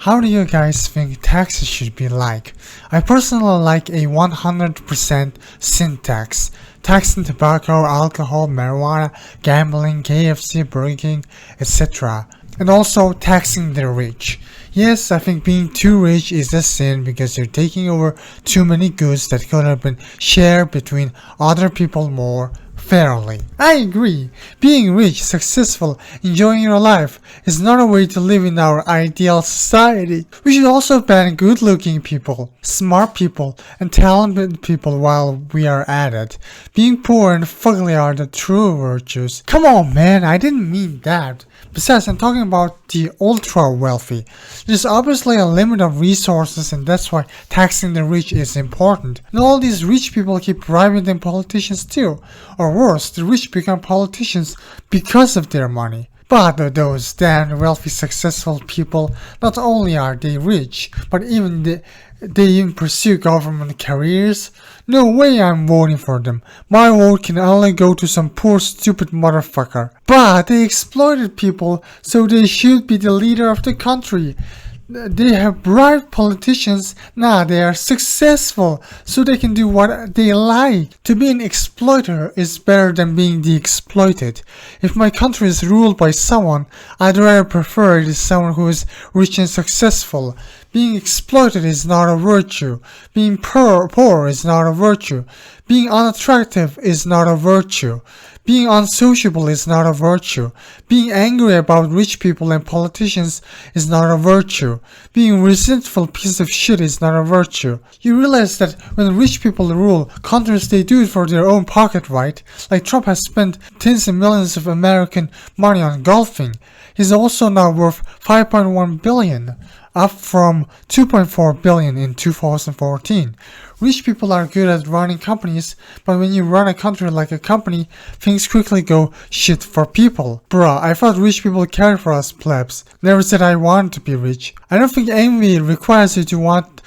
How do you guys think taxes should be like? I personally like a 100% sin tax. Taxing tobacco, alcohol, marijuana, gambling, KFC, Burger King, etc. And also taxing the rich. Yes, I think being too rich is a sin because you're taking over too many goods that could have been shared between other people more fairly. I agree. Being rich, successful, enjoying your life is not a way to live in our ideal society. We should also ban good-looking people, smart people, and talented people while we are at it. Being poor and fugly are the true virtues. Come on, man, I didn't mean that. Besides, I'm talking about the ultra-wealthy. There's obviously a limit of resources, and that's why taxing the rich is important. And all these rich people keep bribing them politicians too. Or worse, the rich become politicians because of their money. But those damn wealthy, successful people, not only are they rich, but they even pursue government careers. No way I'm voting for them. My vote can only go to some poor stupid motherfucker. But they exploited people, so they should be the leader of the country. They have bribed politicians, now they are successful, so they can do what they like. To be an exploiter is better than being the exploited. If my country is ruled by someone, I'd rather prefer it is someone who is rich and successful. Being exploited is not a virtue. Being poor is not a virtue. Being unattractive is not a virtue. Being unsociable is not a virtue. Being angry about rich people and politicians is not a virtue. Being a resentful piece of shit is not a virtue. You realize that when rich people rule countries, they do it for their own pocket, right? Like Trump has spent tens of millions of American money on golfing. He's also now worth $5.1 billion. Up from $2.4 billion in 2014. Rich people are good at running companies, but when you run a country like a company, things quickly go shit for people. Bruh, I thought rich people cared for us plebs. Never said I wanted to be rich. I don't think envy requires you to want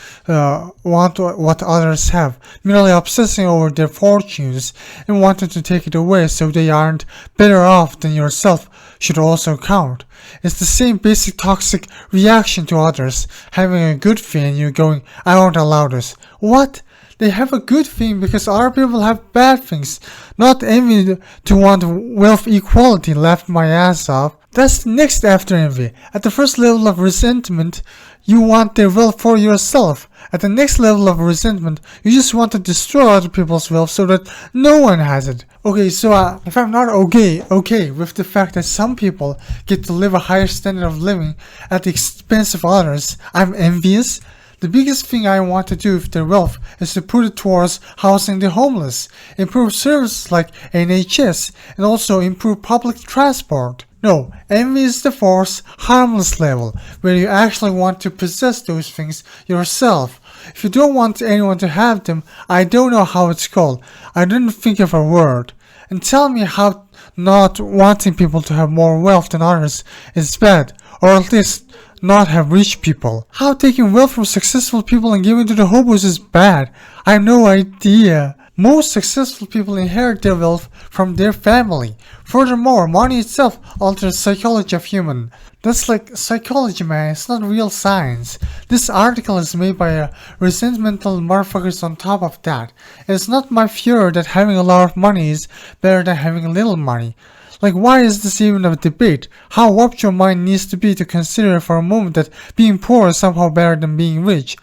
what others have, merely obsessing over their fortunes and wanting to take it away so they aren't better off than yourself should also count. It's the same basic toxic reaction to others having a good thing and you going, I won't allow this. What? They have a good thing because other people have bad things. Not envy to want wealth equality left my ass off. That's the next after envy. At the first level of resentment, you want their wealth for yourself. At the next level of resentment, you just want to destroy other people's wealth so that no one has it. Okay, so if I'm not okay with the fact that some people get to live a higher standard of living at the expense of others, I'm envious. The biggest thing I want to do with their wealth is to put it towards housing the homeless, improve services like NHS, and also improve public transport. No, envy is the force, harmless level, where you actually want to possess those things yourself. If you don't want anyone to have them, I don't know how it's called. I didn't think of a word. And tell me how not wanting people to have more wealth than others is bad, or at least not have rich people. How taking wealth from successful people and giving to the hobos is bad. I have no idea. Most successful people inherit their wealth from their family. Furthermore, money itself alters the psychology of human. That's like psychology, man. It's not real science. This article is made by a resentmental motherfuckers on top of that. It's not my fear that having a lot of money is better than having a little money. Like, why is this even a debate? How warped your mind needs to be to consider for a moment that being poor is somehow better than being rich.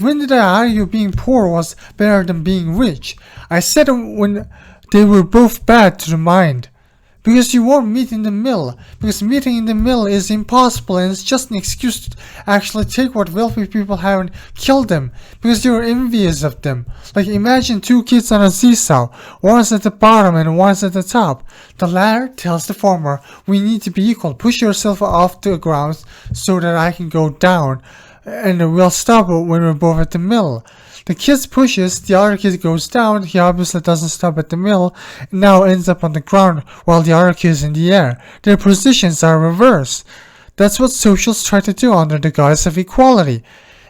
When did I argue being poor was better than being rich? I said when they were both bad to the mind. Because you won't meet in the middle. Because meeting in the middle is impossible and it's just an excuse to actually take what wealthy people have and kill them. Because you're envious of them. Like imagine two kids on a seesaw. One's at the bottom and one's at the top. The latter tells the former, we need to be equal. Push yourself off the ground so that I can go down. And we'll stop when we're both at the middle. The kid pushes, the other kid goes down, he obviously doesn't stop at the middle, and now ends up on the ground while the other kid is in the air. Their positions are reversed. That's what socials try to do under the guise of equality.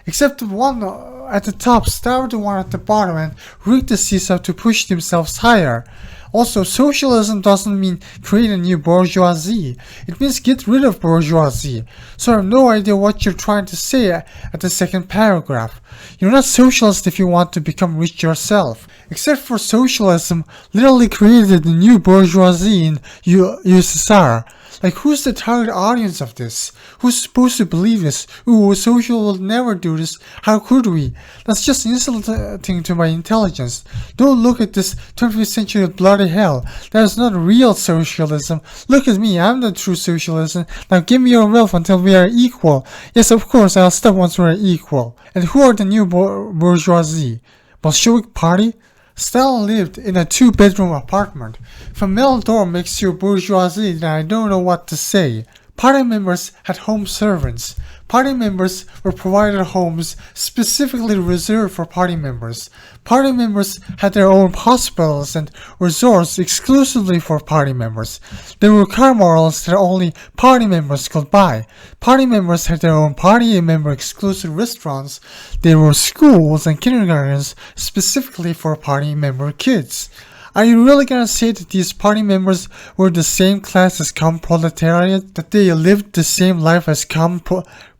Except the one at the top starved the one at the bottom and rigged the seesaw to push themselves higher. Also, socialism doesn't mean create a new bourgeoisie. It means get rid of bourgeoisie. So I have no idea what you're trying to say at the second paragraph. You're not socialist if you want to become rich yourself. Except for socialism literally created a new bourgeoisie in USSR. Like, who's the target audience of this? Who's supposed to believe this? Ooh, social will never do this. How could we? That's just insulting to my intelligence. Don't look at this 20th century bloody hell. That is not real socialism. Look at me, I'm the true socialism. Now give me your wealth until we are equal. Yes, of course, I'll stop once we're equal. And who are the new bourgeoisie? Bolshevik party? Stalin lived in a 2-bedroom apartment. If a metal door makes you bourgeoisie, then I don't know what to say. Party members had home servants. Party members were provided homes specifically reserved for party members. Party members had their own hospitals and resorts exclusively for party members. There were car models that only party members could buy. Party members had their own party member exclusive restaurants. There were schools and kindergartens specifically for party member kids. Are you really gonna say that these party members were the same class as common proletariat? That they lived the same life as common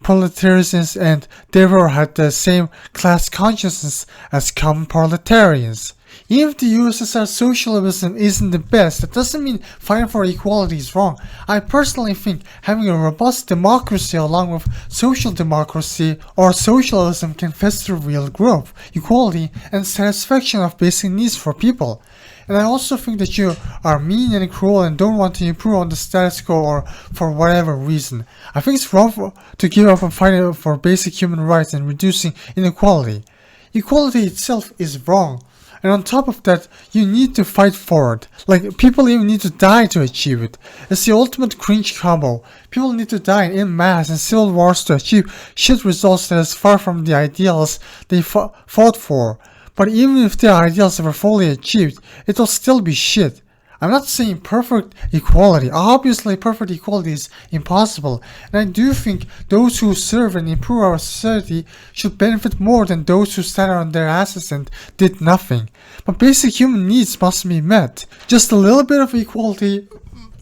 proletarians and therefore had the same class consciousness as common proletarians? Even if the USSR socialism isn't the best, that doesn't mean fighting for equality is wrong. I personally think having a robust democracy along with social democracy or socialism can foster real growth, equality, and satisfaction of basic needs for people. And I also think that you are mean and cruel and don't want to improve on the status quo or for whatever reason. I think it's wrong to give up on fighting for basic human rights and reducing inequality. Equality itself is wrong. And on top of that, you need to fight for it. Like, people even need to die to achieve it. It's the ultimate cringe combo. People need to die en masse in civil wars to achieve shit results that is far from the ideals they fought for. But even if their ideals were fully achieved, it will still be shit. I'm not saying perfect equality. Obviously, perfect equality is impossible, and I do think those who serve and improve our society should benefit more than those who sat on their asses and did nothing. But basic human needs must be met. Just a little bit of equality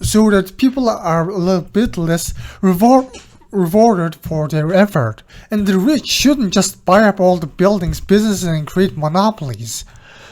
so that people are a little bit less rewarded for their effort. And the rich shouldn't just buy up all the buildings, businesses, and create monopolies.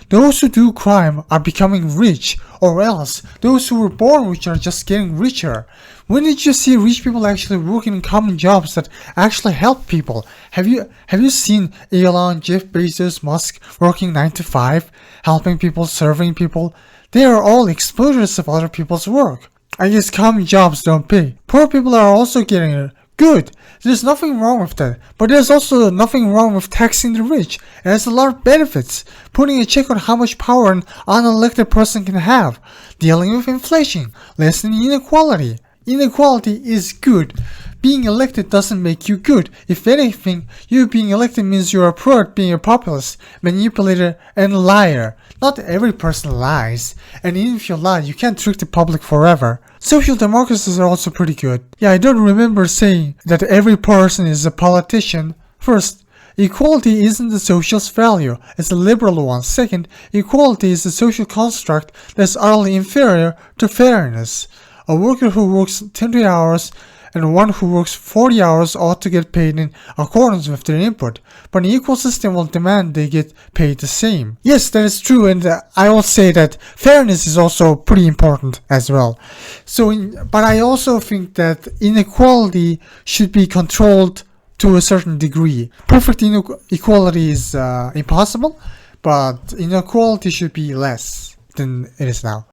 Those who do crime are becoming rich, or else those who were born rich are just getting richer. When did you see rich people actually working in common jobs that actually help people? Have you seen Elon, Jeff Bezos, Musk working 9 to 5, helping people, serving people? They are all exploiters of other people's work. I guess common jobs don't pay. Poor people are also getting it. Good. There's nothing wrong with that. But there's also nothing wrong with taxing the rich. It has a lot of benefits. Putting a check on how much power an unelected person can have. Dealing with inflation. Lessening inequality. Inequality is good. Being elected doesn't make you good. If anything, you being elected means you're a pro at being a populist, manipulator, and liar. Not every person lies. And even if you lie, you can't trick the public forever. Social democracies are also pretty good. Yeah, I don't remember saying that every person is a politician. First, equality isn't a socialist value, it's a liberal one. Second, equality is a social construct that's utterly inferior to fairness. A worker who works 20 hours and one who works 40 hours ought to get paid in accordance with their input, but an equal system will demand they get paid the same. Yes, that is true, and I will say that fairness is also pretty important as well. But I also think that inequality should be controlled to a certain degree. Perfect equality is impossible, but inequality should be less than it is now.